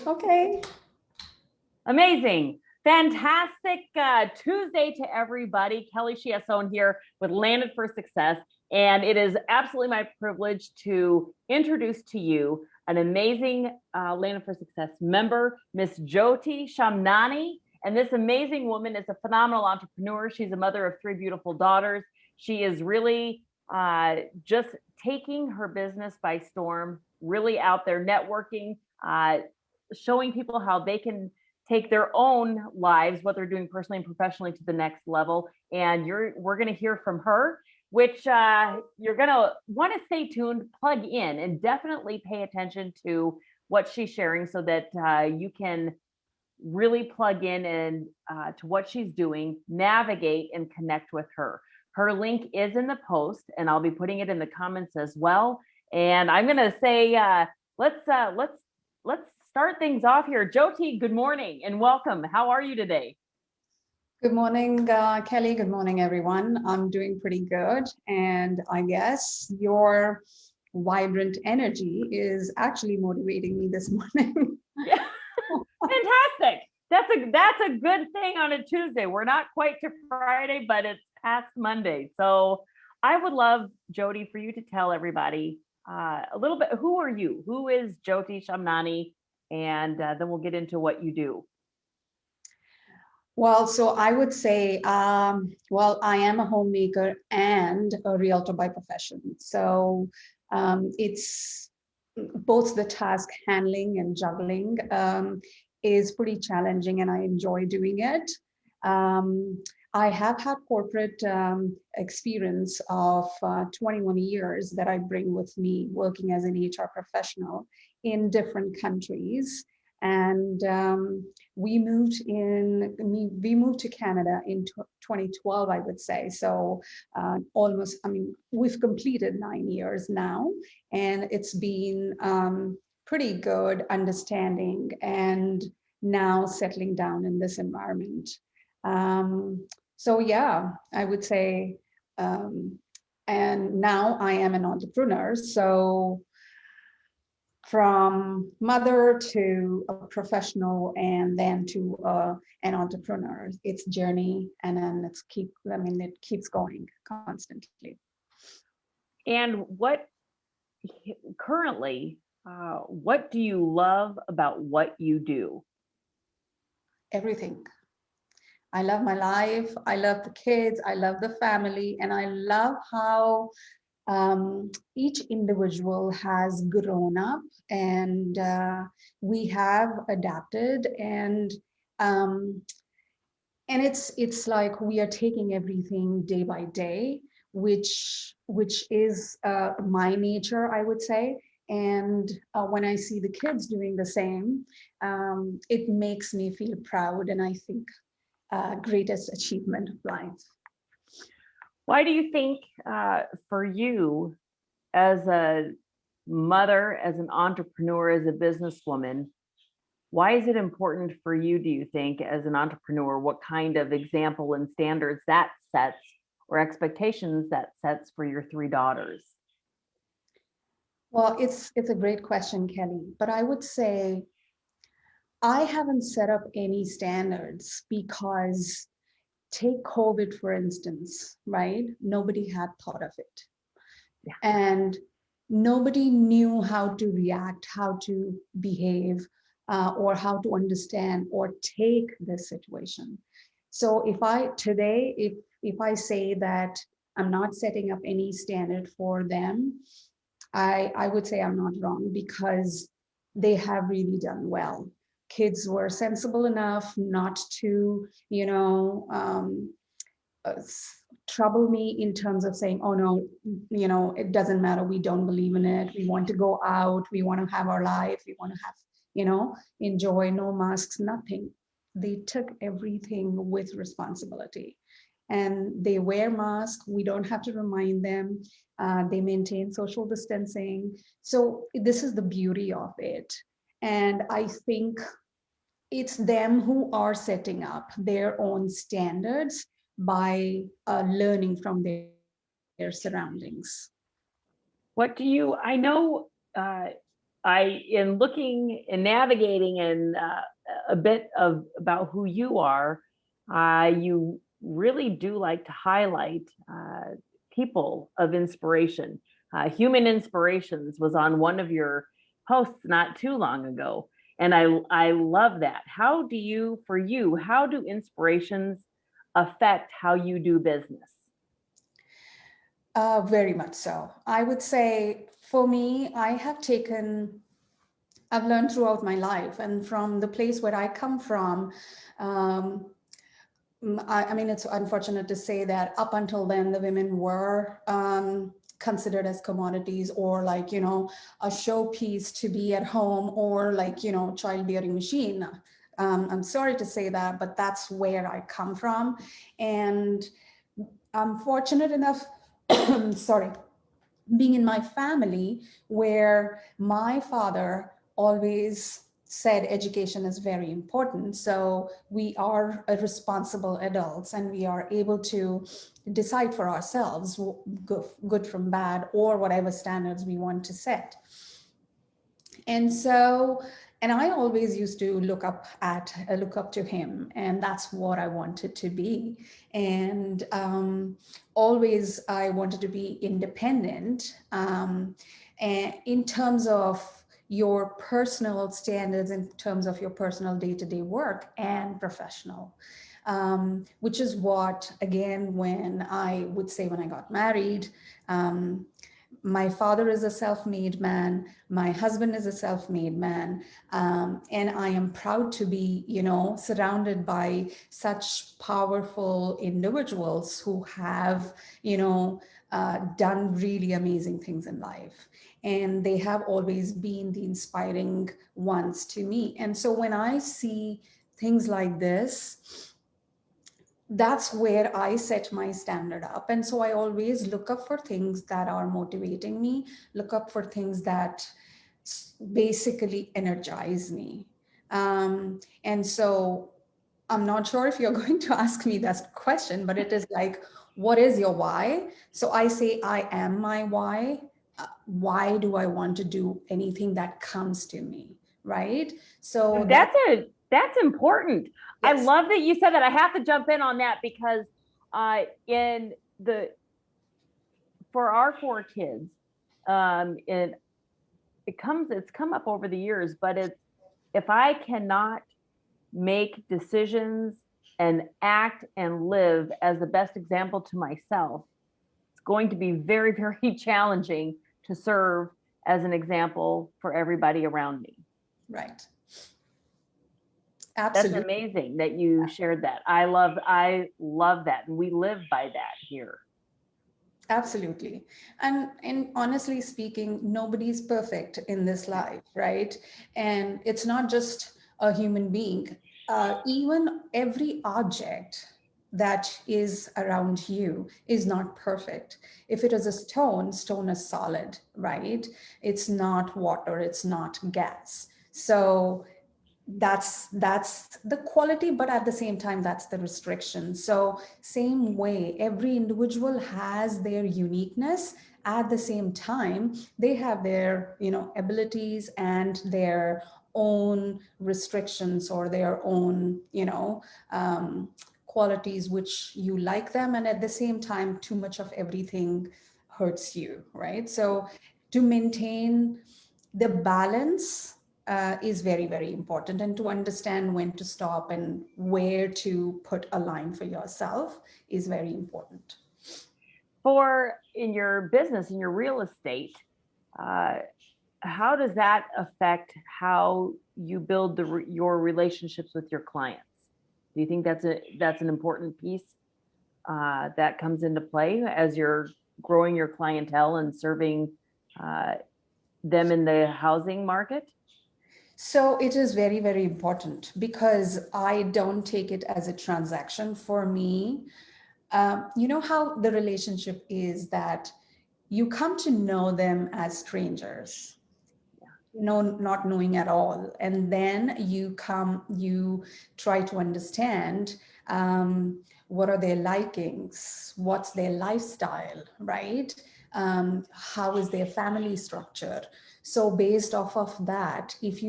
Okay. Amazing. Fantastic Tuesday to everybody. Kelly Chiasson here with Landed for Success. And it is absolutely my privilege to introduce to you an amazing Landed for Success member, Miss Jyoti Shamnani. And this amazing woman is a phenomenal entrepreneur. She's a mother of 3 beautiful daughters. She is really just taking her business by storm, really out there networking, showing people how they can take their own lives, what they're doing personally and professionally, to the next level. And we're going to hear from her, which you're going to want to stay tuned, plug in, and definitely pay attention to what she's sharing so that you can really plug in and to what she's doing, navigate and connect with her. Her link is in the post, and I'll be putting it in the comments as well. And I'm going to say, let's start things off here. Jyoti, good morning and welcome. How are you today? Good morning, Kelly. Good morning, everyone. I'm doing pretty good. And I guess your vibrant energy is actually motivating me this morning. Yeah. Fantastic. That's a good thing on a Tuesday. We're not quite to Friday, but it's past Monday. So I would love, Jyoti, for you to tell everybody a little bit, who are you? Who is Jyoti Shamnani? And then we'll get into what you do. Well, so I would say, well, I am a homemaker and a realtor by profession. So it's both the task handling and juggling is pretty challenging, and I enjoy doing it. I have had corporate experience of 21 years that I bring with me working as an HR professional in different countries. And we moved to Canada in 2012, I would say. So almost, I mean, we've completed 9 years now, and it's been pretty good understanding and now settling down in this environment. So yeah, I would say, and now I am an entrepreneur. So from mother to a professional and then to an entrepreneur, it's journey, and then it keeps going constantly. And what currently, what do you love about what you do? Everything. I love my life. I love the kids. I love the family. And I love how each individual has grown up, and we have adapted, and it's like we are taking everything day by day, which is my nature, I would say. And when I see the kids doing the same, it makes me feel proud, and I think greatest achievement of life. Why do you think for you, as a mother, as an entrepreneur, as a businesswoman, why is it important for you, do you think, as an entrepreneur, what kind of example and standards that sets or expectations that sets for your 3 daughters? Well, it's a great question, Kelly, but I would say I haven't set up any standards because take COVID, for instance, right? Nobody had thought of it. Yeah. And nobody knew how to react, how to behave, or how to understand or take this situation. So if I say that I'm not setting up any standard for them, I would say I'm not wrong, because they have really done well. Kids were sensible enough not to, trouble me in terms of saying, oh no, it doesn't matter, we don't believe in it, we want to go out, we want to have our life, we want to have, enjoy, no masks, nothing. They took everything with responsibility, and they wear masks. We don't have to remind them. They maintain social distancing. So this is the beauty of it. And I think it's them who are setting up their own standards by learning from their surroundings. I know in looking and navigating and a bit about who you are, you really do like to highlight people of inspiration. Human Inspirations was on one of your posts not too long ago. And I love that. How do inspirations affect how you do business? Very much so. I would say for me, I've learned throughout my life, and from the place where I come from, um, I mean, it's unfortunate to say that up until then, the women were considered as commodities, or like, a showpiece to be at home, or like, childbearing machine. I'm sorry to say that, but that's where I come from. And I'm fortunate enough, sorry, being in my family where my father always said education is very important. So we are responsible adults, and we are able to decide for ourselves good from bad, or whatever standards we want to set. And I always used to look up to him, and that's what I wanted to be. And always I wanted to be independent, and in terms of your personal standards, in terms of your personal day-to-day work and professional. Which is what, again, when I got married, my father is a self-made man. My husband is a self-made man. And I am proud to be, surrounded by such powerful individuals who have, done really amazing things in life. And they have always been the inspiring ones to me. And so when I see things like this, that's where I set my standard up. And so I always look up for things that are motivating me, look up for things that basically energize me. And so I'm not sure if you're going to ask me that question, but it is like, what is your why? So I say, I am my why. Why do I want to do anything that comes to me? Right. So that's important. Yes. I love that you said that. I have to jump in on that because for our 4 kids, it's come up over the years, but if I cannot make decisions and act and live as the best example to myself, it's going to be very, very challenging to serve as an example for everybody around me. Right. Absolutely. That's amazing that you shared that. I love that. And we live by that here. Absolutely. And honestly speaking, nobody's perfect in this life, right? And it's not just a human being. Even every object that is around you is not perfect. If it is a stone is solid, right? It's not water, it's not gas. So that's the quality, but at the same time that's the restriction. So same way, every individual has their uniqueness. At the same time, they have their abilities and their own restrictions, or their own qualities which you like them, and at the same time too much of everything hurts you, right? So to maintain the balance is very, very important, and to understand when to stop and where to put a line for yourself is very important. In your business, in your real estate, how does that affect how you build your relationships with your clients? Do you think that's an important piece that comes into play as you're growing your clientele and serving them in the housing market? So it is very, very important, because I don't take it as a transaction. For me, you know how the relationship is, that you come to know them as strangers, not knowing at all. And then you try to understand what are their likings, what's their lifestyle, right? how is their family structure. So based off of that, if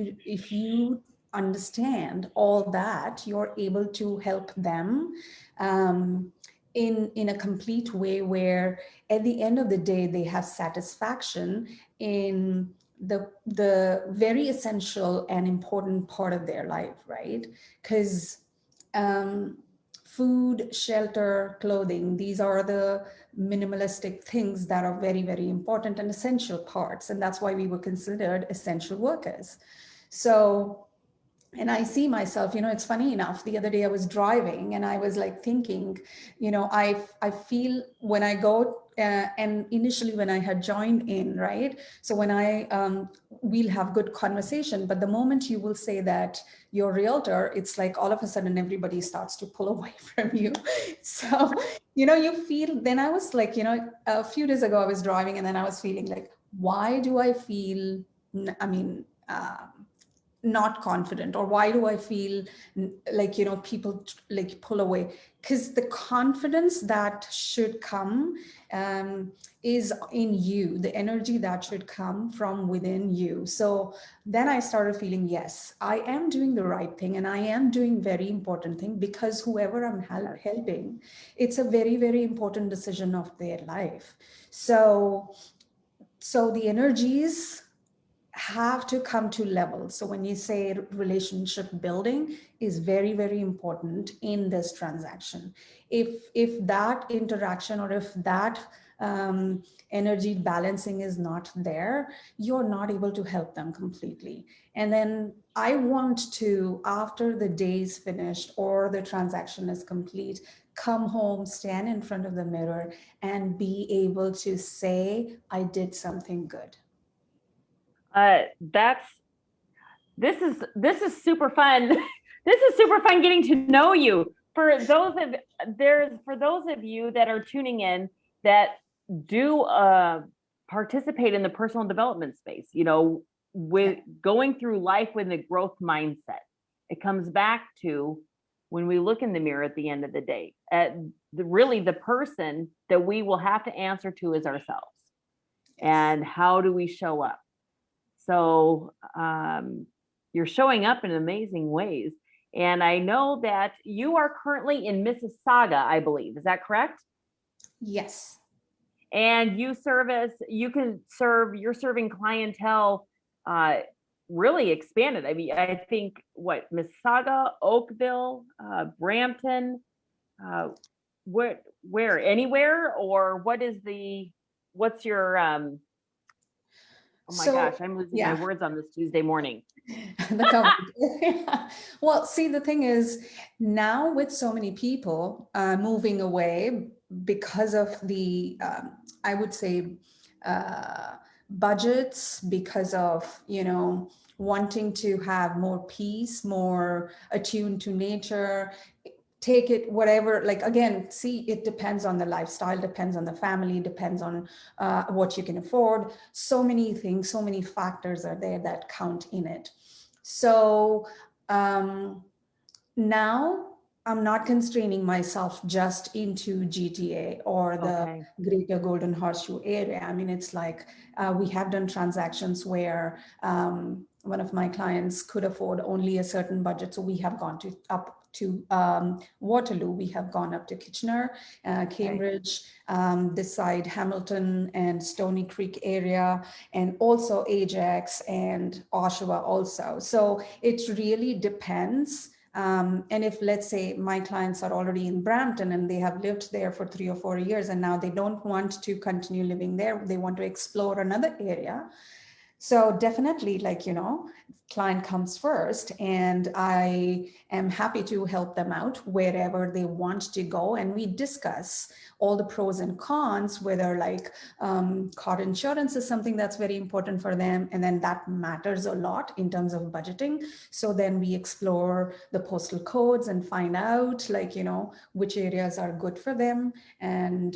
you understand all that, you're able to help them in a complete way, where at the end of the day they have satisfaction in the very essential and important part of their life, right? Because food, shelter, clothing, these are the minimalistic things that are very, very important and essential parts. And that's why we were considered essential workers. So, and I see myself, it's funny enough, the other day I was driving and I was like thinking, I feel when I go, and initially when I had joined in, right? So when we'll have good conversation, but the moment you will say that you're a realtor, it's like all of a sudden everybody starts to pull away from you. So, you feel, then I was like, a few days ago I was driving and then I was feeling like, why do I feel, I mean, not confident, or why do I feel like people like pull away? Because the confidence that should come is in you, the energy that should come from within you. So then I started feeling, yes, I am doing the right thing and I am doing very important thing, because whoever I'm helping, it's a very, very important decision of their life. So the energies have to come to level. So when you say relationship building is very, very important in this transaction. If that interaction, or if that energy balancing is not there, you're not able to help them completely. And then I want to, after the day is finished or the transaction is complete, come home, stand in front of the mirror and be able to say, I did something good. That's this is super fun. This is super fun getting to know you. For those of you that are tuning in that do participate in the personal development space, with going through life with a growth mindset, it comes back to when we look in the mirror at the end of the day, really the person that we will have to answer to is ourselves. And how do we show up? So you're showing up in amazing ways. And I know that you are currently in Mississauga, I believe. Is that correct? Yes. And you're serving clientele really expanded. I mean, I think Mississauga, Oakville, Brampton, where, anywhere, or what's your, oh my gosh, I'm losing my words on this Tuesday morning. The coverage. Well, see, the thing is, now with so many people moving away because of the, I would say, budgets, because of, wanting to have more peace, more attuned to nature, take it whatever, like, again, see, it depends on the lifestyle, depends on the family, depends on what you can afford. So many things, so many factors are there that count in it. So now I'm not constraining myself just into GTA or the greater Golden Horseshoe area. I mean, it's like we have done transactions where one of my clients could afford only a certain budget. So we have gone up to Waterloo, we have gone up to Kitchener, Cambridge, this side, Hamilton and Stony Creek area, and also Ajax and Oshawa also. So it really depends. And if, let's say, my clients are already in Brampton and they have lived there for 3 or 4 years and now they don't want to continue living there, they want to explore another area. So definitely, client comes first, and I am happy to help them out wherever they want to go. And we discuss all the pros and cons, whether car insurance is something that's very important for them. And then that matters a lot in terms of budgeting. So then we explore the postal codes and find out which areas are good for them. And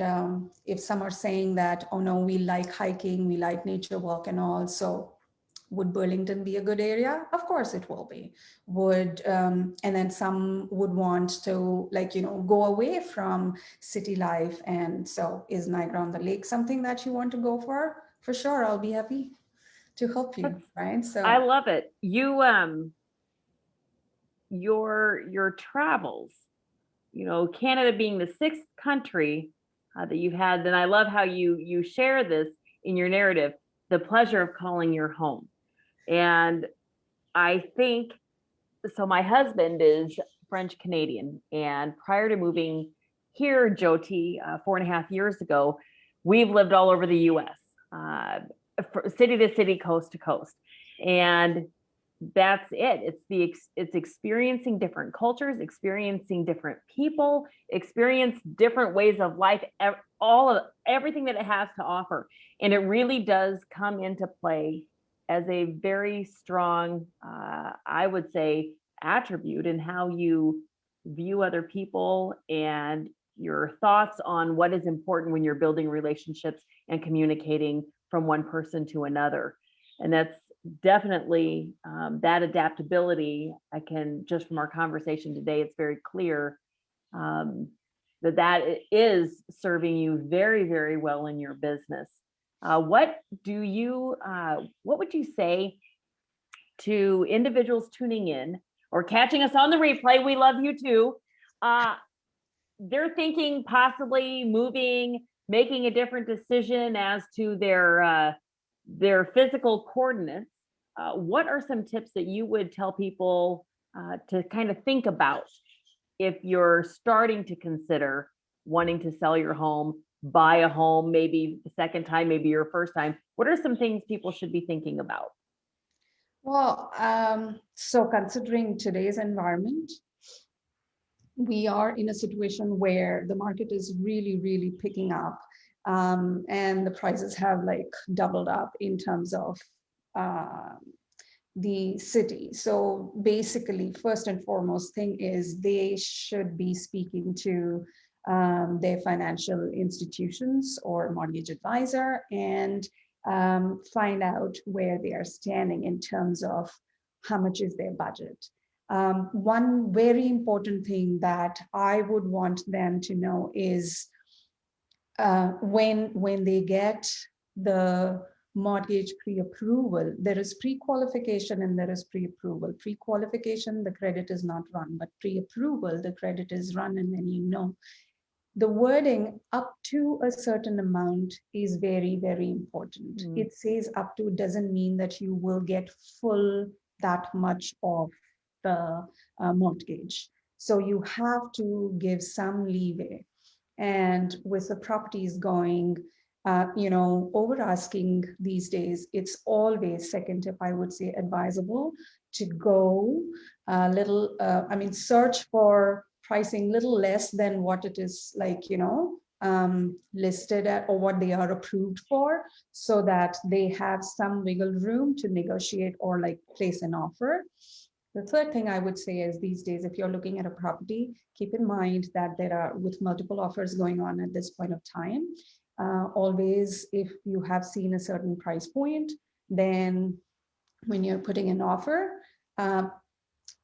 if some are saying that, oh no, we like hiking, we like nature walk and all. So Would Burlington be a good area? Of course it will be. And then some would want to go away from city life. And so is Niagara on the Lake something that you want to go for? For sure, I'll be happy to help you, right? I So love it. You your travels, Canada being the sixth country that you've had, then I love how you share this in your narrative, the pleasure of calling your home. And I think so. My husband is French Canadian, and prior to moving here, Jyoti, 4.5 years ago, we've lived all over the U.S., city to city, coast to coast, and that's it. It's experiencing different cultures, experiencing different people, experience different ways of life, everything that it has to offer, and it really does come into play as a very strong, I would say, attribute in how you view other people and your thoughts on what is important when you're building relationships and communicating from one person to another. And that's definitely that adaptability. I can, just from our conversation today, it's very clear that is serving you very, very well in your business. What would you say to individuals tuning in or catching us on the replay? We love you too. They're thinking possibly moving, making a different decision as to their physical coordinates. What are some tips that you would tell people to kind of think about if you're starting to consider wanting to sell your home, buy a home, maybe the second time, maybe your first time? What are some things people should be thinking about? Well, so considering today's environment, we are in a situation where the market is really, really picking up, and the prices have doubled up in terms of the city. So basically, first and foremost thing is they should be speaking to their financial institutions or mortgage advisor and find out where they are standing in terms of how much is their budget. One very important thing that I would want them to know is when they get the mortgage pre-approval, there is pre-qualification and there is pre-approval. Pre-qualification, the credit is not run, but pre-approval, the credit is run, and then the wording up to a certain amount is very, very important. It says up to doesn't mean that you will get full that much of the mortgage. So you have to give some leeway. And with the properties going, over asking these days, it's always, second tip, I would say, advisable to go a little, search for pricing little less than what it is listed at or what they are approved for, so that they have some wiggle room to negotiate or place an offer. The third thing I would say is these days, if you're looking at a property, keep in mind that there are with multiple offers going on at this point of time. Always, if you have seen a certain price point, then when you're putting an offer, have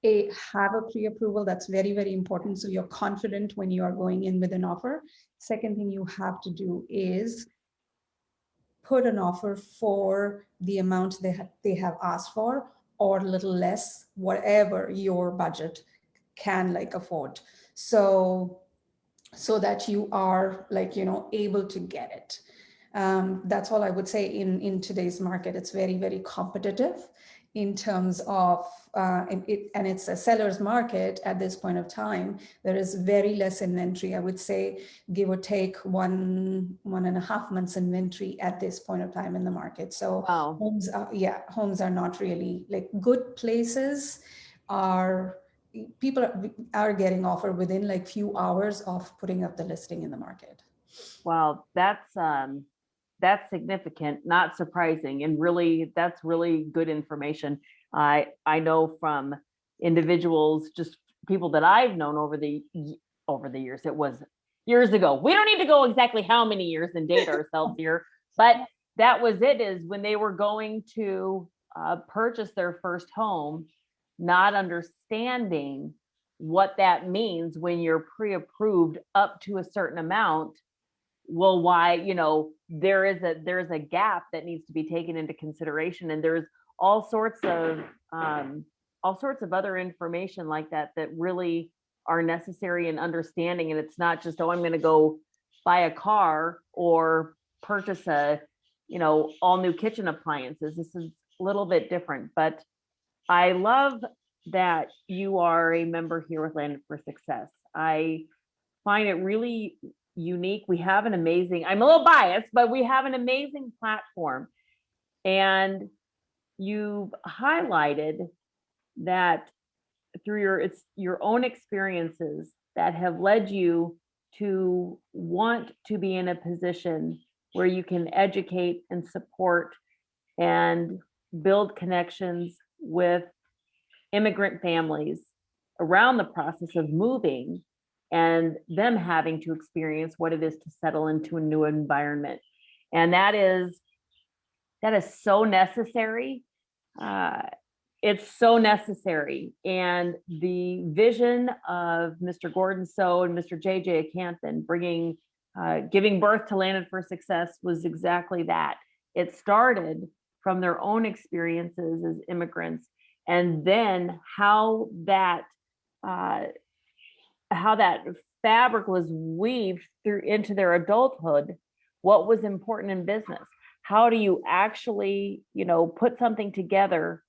a pre-approval. That's very, very important. So you're confident when you are going in with an offer. Second thing you have to do is put an offer for the amount they have asked for, or a little less, whatever your budget can afford. So that you are able to get it. That's all I would say. In today's market, it's very, very competitive in terms of, and it's a seller's market at this point of time. There is very less inventory. I would say, give or take 1.5 months inventory at this point of time in the market. So Wow. homes are not really good places. People are getting offered within few hours of putting up the listing in the market. Wow, that's significant, not surprising, and really that's really good information. I know from individuals, just people that I've known over the years. It was years ago. We don't need to go exactly how many years and date ourselves here, but that was it, is when they were going to purchase their first home, not understanding what that means when you're pre-approved up to a certain amount. Well, why, there's a gap that needs to be taken into consideration, and there's all sorts of other information like that that really are necessary in understanding. And it's not just, oh, I'm going to go buy a car or purchase all new kitchen appliances. This is a little bit different, but I love that you are a member here with Landed for Success. I find it really unique. We have an amazing, I'm a little biased, but we have an amazing platform. And you've highlighted that through your own experiences that have led you to want to be in a position where you can educate and support and build connections with immigrant families around the process of moving and them having to experience what it is to settle into a new environment. And that is so necessary. It's so necessary. And the vision of Mr. Gordon So and Mr. JJ Acanthan giving birth to Landed for Success was exactly that. It started from their own experiences as immigrants, and then how that fabric was weaved through into their adulthood. What was important in business? How do you actually, put something together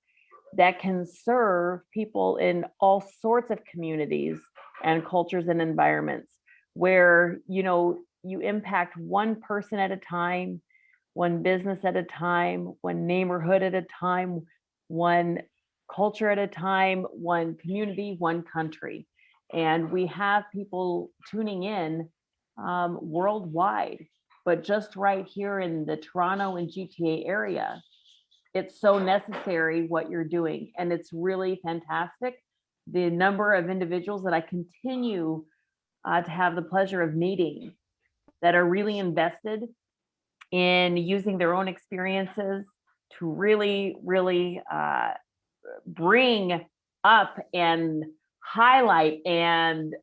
that can serve people in all sorts of communities and cultures and environments where, you impact one person at a time, one business at a time, one neighborhood at a time, one culture at a time, one community, one country. And we have people tuning in worldwide, but just right here in the Toronto and GTA area, it's so necessary what you're doing. And it's really fantastic. The number of individuals that I continue to have the pleasure of meeting that are really invested in using their own experiences to really, really bring up and highlight and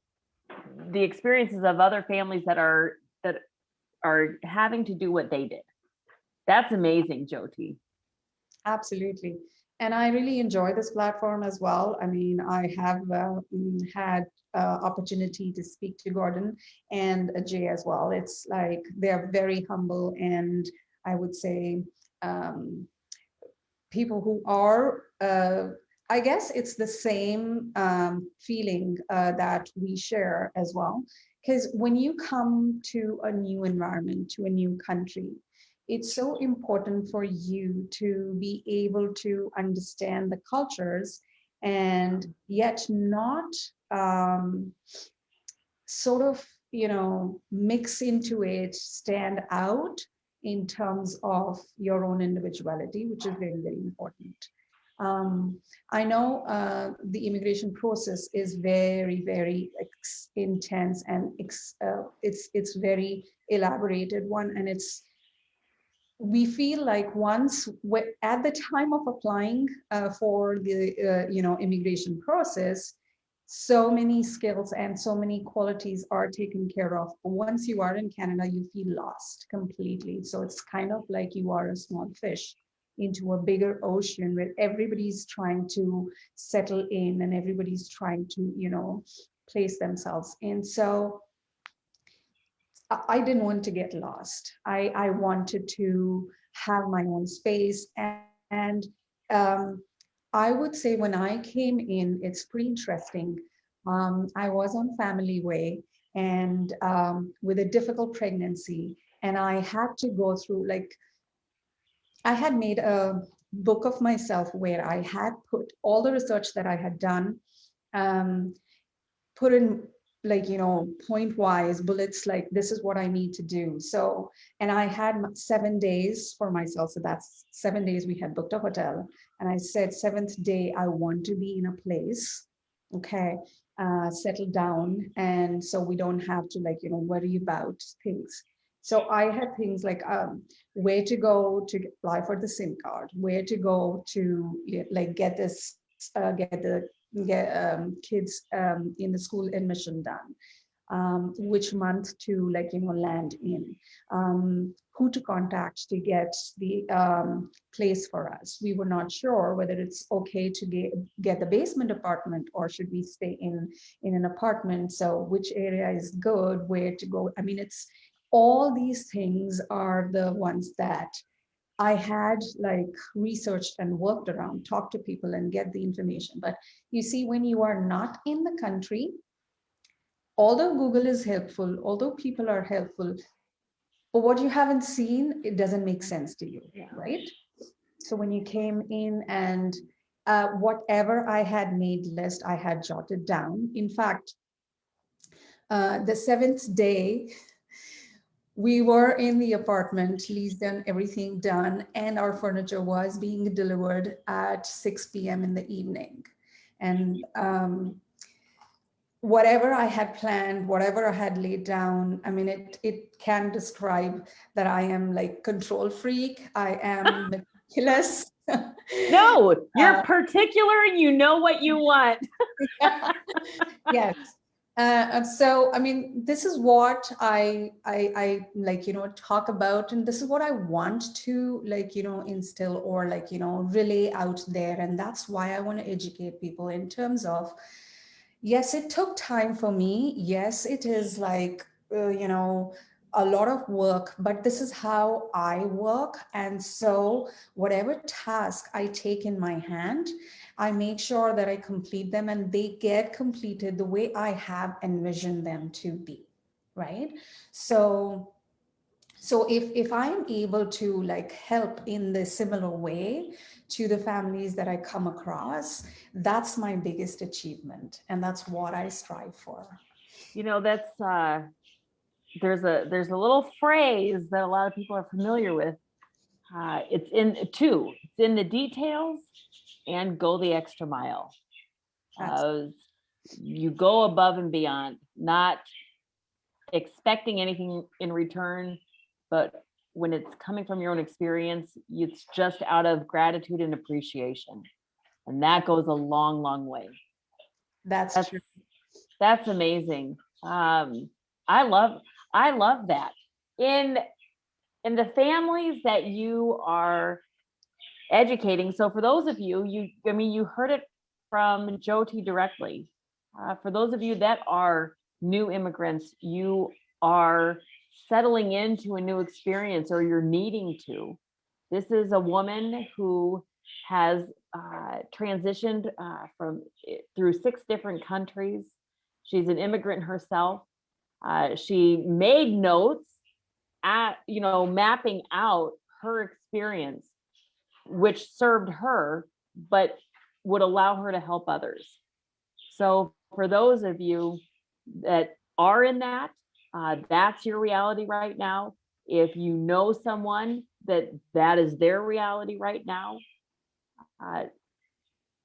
the experiences of other families that are having to do what they did. That's amazing, Jyoti. Absolutely. And I really enjoy this platform as well. I mean, I have had opportunity to speak to Gordon and Jay as well. It's like they're very humble, and I would say people who are, I guess it's the same feeling that we share as well. Because when you come to a new environment, to a new country, it's so important for you to be able to understand the cultures and yet not sort of, mix into it, stand out in terms of your own individuality, which is very, very important. I know the immigration process is very, very intense, and it's very elaborated one, and we feel like once at the time of applying for the immigration process, so many skills and so many qualities are taken care of. Once you are in Canada, you feel lost completely. So it's kind of like you are a small fish into a bigger ocean where everybody's trying to settle in and everybody's trying to, place themselves in. So I didn't want to get lost. I wanted to have my own space. And I would say when I came in, it's pretty interesting. I was on family way and with a difficult pregnancy. And I had to go through, I had made a book of myself where I had put all the research that I had done, put in point wise bullets, like this is what I need to do. So, and I had 7 days for myself. So that's 7 days we had booked a hotel. And I said, 7th day, I want to be in a place, okay, settle down. And so we don't have to worry about things. So I had things like where to go to apply for the SIM card, where to go to like get this, get kids in the school admission done, which month to land in, who to contact to get the place for us. We were not sure whether it's okay to get the basement apartment or should we stay in an apartment. So which area is good, where to go. I mean, it's all these things are the ones that I had researched and worked around, talked to people and get the information. But you see, when you are not in the country, although Google is helpful, although people are helpful, but what you haven't seen, it doesn't make sense to you, right? So when you came in and whatever I had made list, I had jotted down. In fact, the seventh day, we were in the apartment, lease done, everything done, and our furniture was being delivered at 6 p.m. in the evening. And whatever I had planned, whatever I had laid down, I mean, it can describe that I am like control freak. I am meticulous. No, you're particular and you know what you want. Yes. So, I mean, this is what I talk about, and this is what I want to instill or relay out there. And that's why I want to educate people in terms of, yes, it took time for me. Yes, it is a lot of work, but this is how I work. And so whatever task I take in my hand, I make sure that I complete them and they get completed the way I have envisioned them to be, right? So if I'm able to help in the similar way to the families that I come across, that's my biggest achievement. And that's what I strive for. That's there's a little phrase that a lot of people are familiar with. It's in the details and go the extra mile. You go above and beyond, not expecting anything in return, but when it's coming from your own experience, it's just out of gratitude and appreciation. And that goes a long, long way. That's true. That's amazing. I love that. In the families that you are educating. So for those of you, you heard it from Jyoti directly. For those of you that are new immigrants, you are settling into a new experience or you're needing to. This is a woman who has transitioned through 6 different countries. She's an immigrant herself. She made notes mapping out her experience, which served her, but would allow her to help others. So for those of you that are in that's your reality right now. If you know someone that is their reality right now,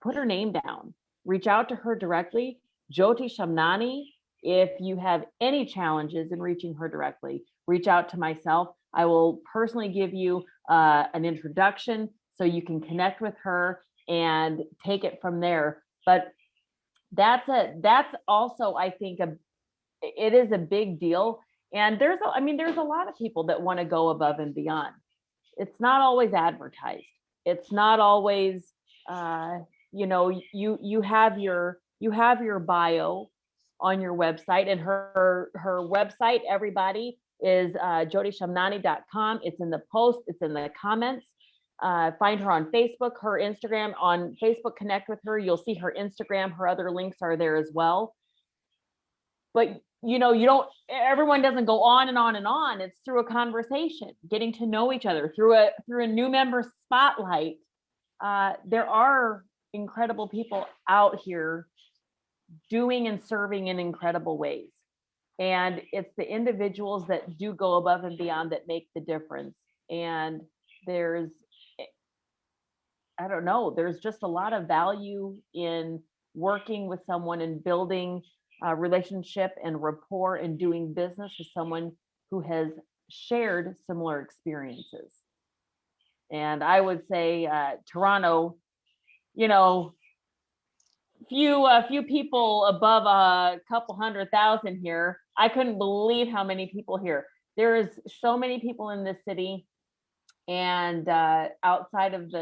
put her name down, reach out to her directly. Jyoti Shamnani, if you have any challenges in reaching her directly, reach out to myself. I will personally give you an introduction so you can connect with her and take it from there. But that's also, I think, it is a big deal. And there's a lot of people that want to go above and beyond. It's not always advertised. It's not always, you have your bio on your website, and her website, everybody, is jyotishamnani.com. It's in the post, it's in the comments. Find her on Facebook, her Instagram. On Facebook, connect with her. You'll see her Instagram. Her other links are there as well. But everyone doesn't go on and on and on. It's through a conversation, getting to know each other, through a new member spotlight. There are incredible people out here doing and serving in incredible ways. And it's the individuals that do go above and beyond that make the difference. And there's just a lot of value in working with someone and building a relationship and rapport and doing business with someone who has shared similar experiences. And I would say Toronto, you know, few people above a couple 100,000 here. I couldn't believe how many people here. There is so many people in this city, and outside of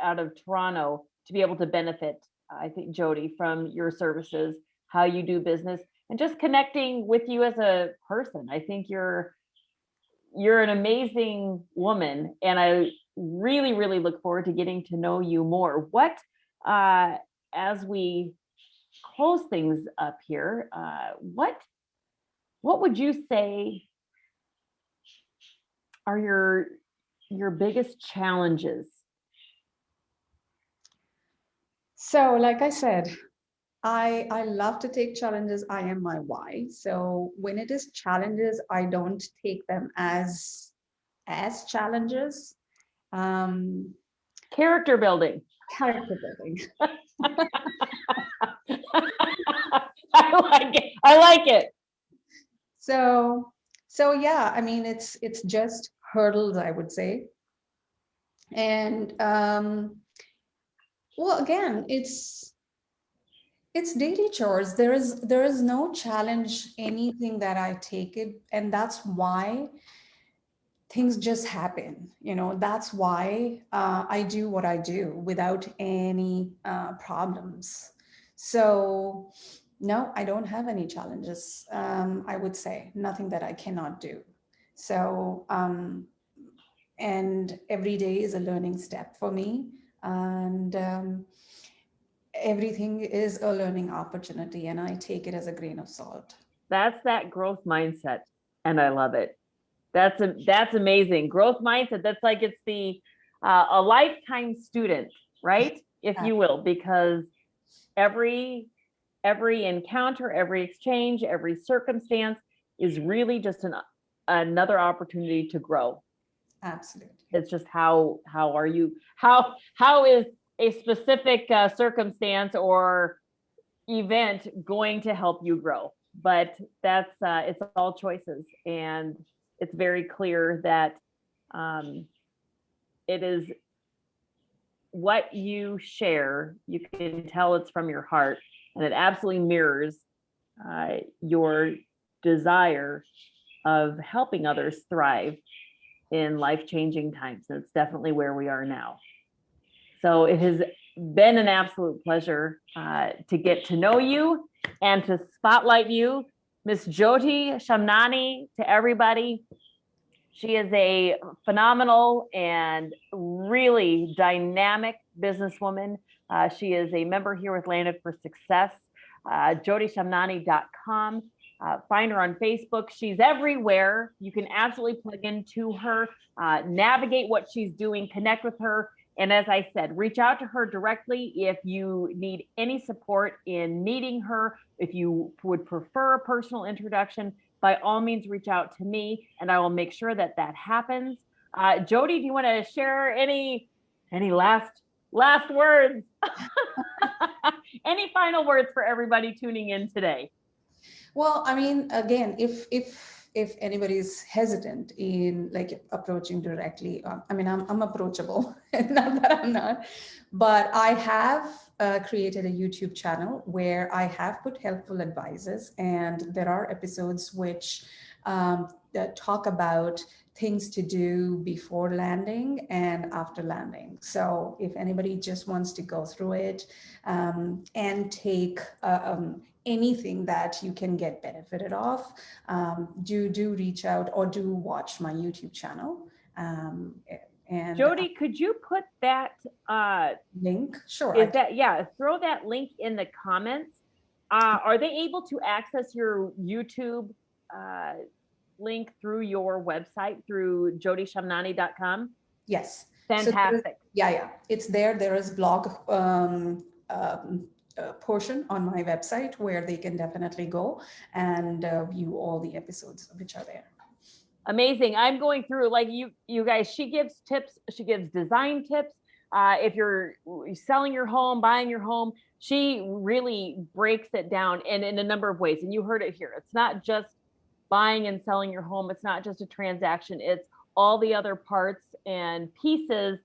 out of Toronto, to be able to benefit, I think, Jyoti, from your services, how you do business, and just connecting with you as a person. I think you're an amazing woman, and I really, really look forward to getting to know you more. As we close things up here, what would you say are your biggest challenges? So, like I said, I love to take challenges. I am my why. So when it is challenges, I don't take them as challenges. Um, Character building. Character building. I like it. I like it. So yeah, I mean, it's just hurdles, I would say. And well, again, it's daily chores. There is no challenge, anything that I take it, and that's why things just happen. That's why I do what I do without any problems. So no, I don't have any challenges. I would say nothing that I cannot do. So and every day is a learning step for me, and everything is a learning opportunity, and I take it as a grain of salt. That's that growth mindset, and I love it. That's amazing. Growth mindset. That's like it's the a lifetime student, right? If you will, because every encounter, every exchange, every circumstance is really just another opportunity to grow. Absolutely. It's just how are you, how is a specific circumstance or event going to help you grow? But that's it's all choices, and it's very clear that it is what you share. You can tell it's from your heart, and it absolutely mirrors your desire of helping others thrive in life-changing times. And it's definitely where we are now. So it has been an absolute pleasure to get to know you and to spotlight you. Miss Jyoti Shamnani, to everybody. She is a phenomenal and really dynamic businesswoman. She is a member here with Landed for Success, JyotiShamnani.com. Find her on Facebook. She's everywhere. You can absolutely plug into her, navigate what she's doing, connect with her. And as I said, reach out to her directly if you need any support in meeting her. If you would prefer a personal introduction, by all means, reach out to me, and I will make sure that happens. Jyoti, do you want to share any last words? Any final words for everybody tuning in today? Well, I mean, again, if anybody's hesitant in like approaching directly, I mean, I'm approachable. Not that I'm not, but I have created a YouTube channel where I have put helpful advices, and there are episodes which that talk about things to do before landing and after landing. So if anybody just wants to go through it and take anything that you can get benefited off, do reach out or do watch my YouTube channel. And Jyoti, could you put that link? Sure. Throw that link in the comments. Are they able to access your YouTube link through your website, through JyotiShamnani.com? Yes. Fantastic. So it's there. There is blog portion on my website where they can definitely go and view all the episodes which are there. Amazing. I'm going through, like you guys, she gives tips. She gives design tips. If you're selling your home, buying your home, she really breaks it down in a number of ways. And you heard it here. It's not just buying and selling your home, it's not just a transaction, it's all the other parts and pieces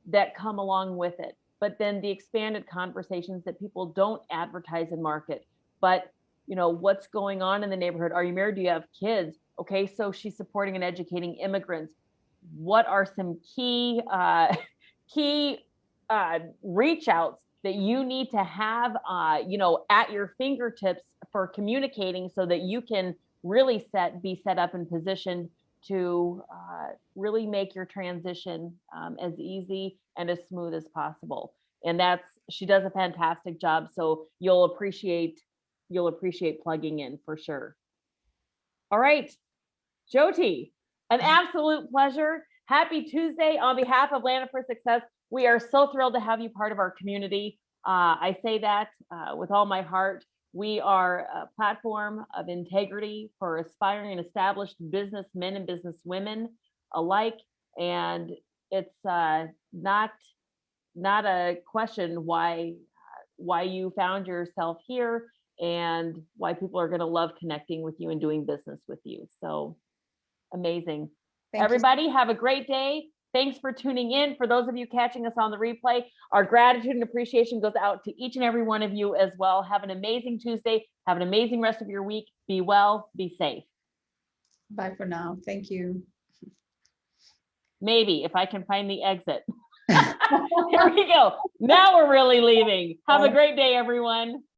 that come along with it. But then the expanded conversations that people don't advertise and market. But, you know, what's going on in the neighborhood? Are you married? Do you have kids? Okay, so she's supporting and educating immigrants. What are some key reach outs that you need to have, you know, at your fingertips for communicating, so that you can really be set up and positioned to really make your transition as easy and as smooth as possible. And she does a fantastic job. So you'll appreciate plugging in for sure. All right, Jyoti, an absolute pleasure. Happy Tuesday. On behalf of Landed for Success, we are so thrilled to have you part of our community. I say that with all my heart. We are a platform of integrity for aspiring and established businessmen and businesswomen alike. And it's not a question why you found yourself here and why people are going to love connecting with you and doing business with you. So amazing. Everybody, have a great day. Thanks for tuning in. For those of you catching us on the replay, our gratitude and appreciation goes out to each and every one of you as well. Have an amazing Tuesday. Have an amazing rest of your week. Be well, be safe. Bye for now. Thank you. Maybe if I can find the exit. Here we go. Now we're really leaving. Have a great day, everyone.